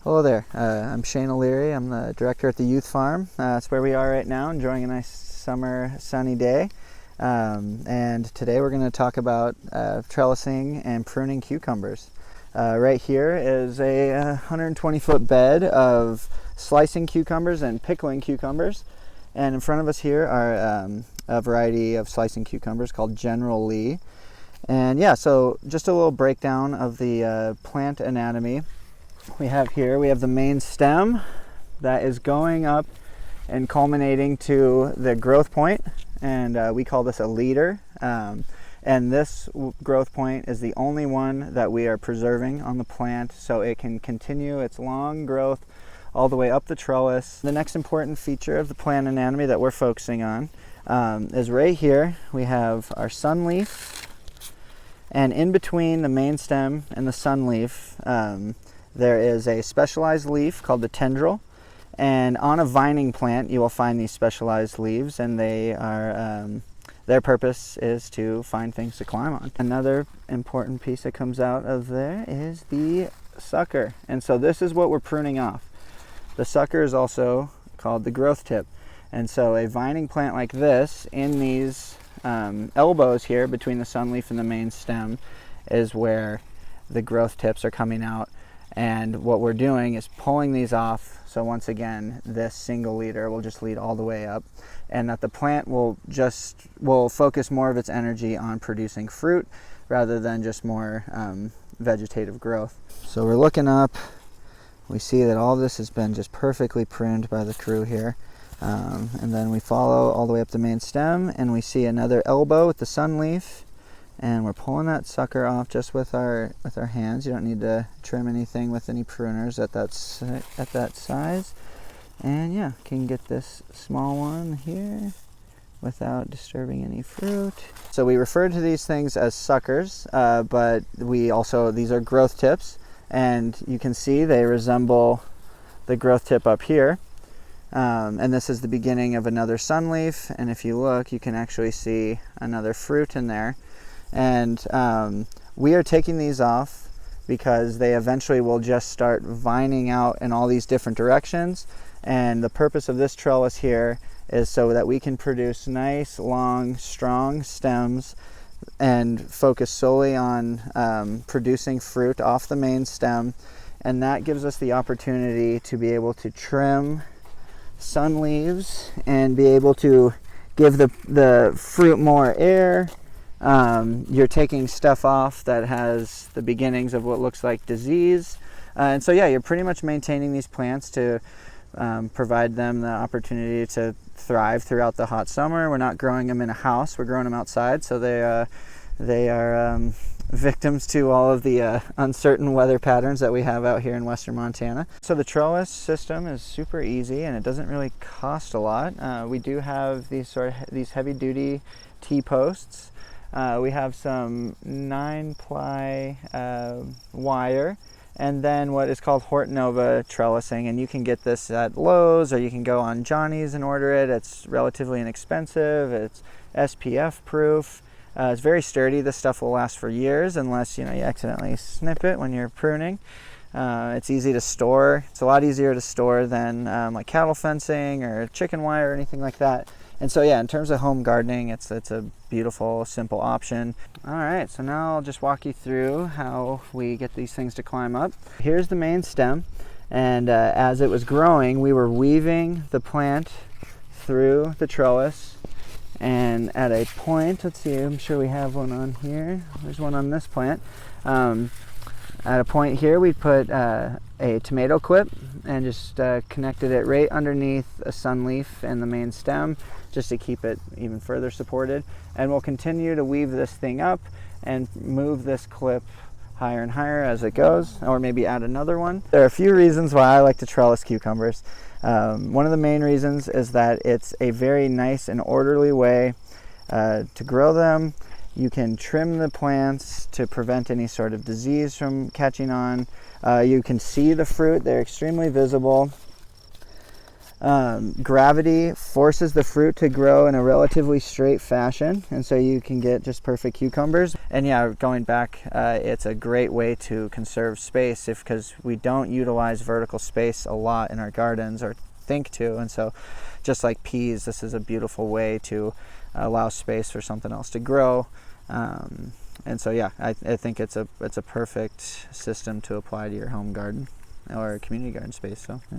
Hello there, I'm Shane O'Leary. I'm the director at the Youth Farm. That's where we are right now, enjoying a nice summer sunny day. And today we're going to talk about trellising and pruning cucumbers. Right here is a 120-foot bed of slicing cucumbers and pickling cucumbers. And in front of us here are a variety of slicing cucumbers called General Lee. And yeah, so just a little breakdown of the plant anatomy. We have the main stem that is going up and culminating to the growth point, and we call this a leader. And this growth point is the only one that we are preserving on the plant, so it can continue its long growth all the way up the trellis. The next important feature of the plant anatomy that we're focusing on is right here. We have our sun leaf, and in between the main stem and the sun leaf, there is a specialized leaf called the tendril, and on a vining plant you will find these specialized leaves, and they are their purpose is to find things to climb on. Another important piece that comes out of there is the sucker, and so this is what we're pruning off. The sucker is also called the growth tip, and so a vining plant like this, in these elbows here between the sun leaf and the main stem, is where the growth tips are coming out. And what we're doing is pulling these off, so once again this single leader will just lead all the way up, and that the plant will focus more of its energy on producing fruit rather than just more vegetative growth. So we're looking up, we see that all this has been just perfectly pruned by the crew here, and then we follow all the way up the main stem, and we see another elbow with the sun leaf. And we're pulling that sucker off just with our hands. You don't need to trim anything with any pruners at that size. And yeah, can get this small one here without disturbing any fruit. So we refer to these things as suckers, but these are growth tips, and you can see they resemble the growth tip up here. And this is the beginning of another sun leaf, and if you look, you can actually see another fruit in there. And we are taking these off because they eventually will just start vining out in all these different directions, and the purpose of this trellis here is so that we can produce nice, long, strong stems and focus solely on producing fruit off the main stem, and that gives us the opportunity to be able to trim sun leaves and be able to give the fruit more air. You're taking stuff off that has the beginnings of what looks like disease, and so yeah, you're pretty much maintaining these plants to provide them the opportunity to thrive throughout the hot summer. We're not growing them in a house, we're growing them outside, so they are victims to all of the uncertain weather patterns that we have out here in western Montana. So the trellis system is super easy, and it doesn't really cost a lot. We do have these heavy-duty T-posts. We have some 9-ply wire, and then what is called Hortonova trellising, and you can get this at Lowe's, or you can go on Johnny's and order it. It's relatively inexpensive, it's SPF proof, it's very sturdy. This stuff will last for years unless you accidentally snip it when you're pruning. It's easy to store. It's a lot easier to store than like cattle fencing or chicken wire or anything like that. And so yeah, in terms of home gardening, it's a beautiful, simple option. All right, so now I'll just walk you through how we get these things to climb up. Here's the main stem, and as it was growing, we were weaving the plant through the trellis, and at a point, let's see, I'm sure we have one on here. There's one on this plant. At a point here, we put a tomato clip and just connected it right underneath a sun leaf and the main stem, just to keep it even further supported. And we'll continue to weave this thing up and move this clip higher and higher as it goes, or maybe add another one. There are a few reasons why I like to trellis cucumbers. One of the main reasons is that it's a very nice and orderly way to grow them. You can trim the plants to prevent any sort of disease from catching on. You can see the fruit, they're extremely visible. Gravity forces the fruit to grow in a relatively straight fashion, and so you can get just perfect cucumbers. And yeah, going back, it's a great way to conserve space because we don't utilize vertical space a lot in our gardens or think to, and so just like peas, this is a beautiful way to allow space for something else to grow. And so yeah, I think it's a perfect system to apply to your home garden or community garden space. So yeah.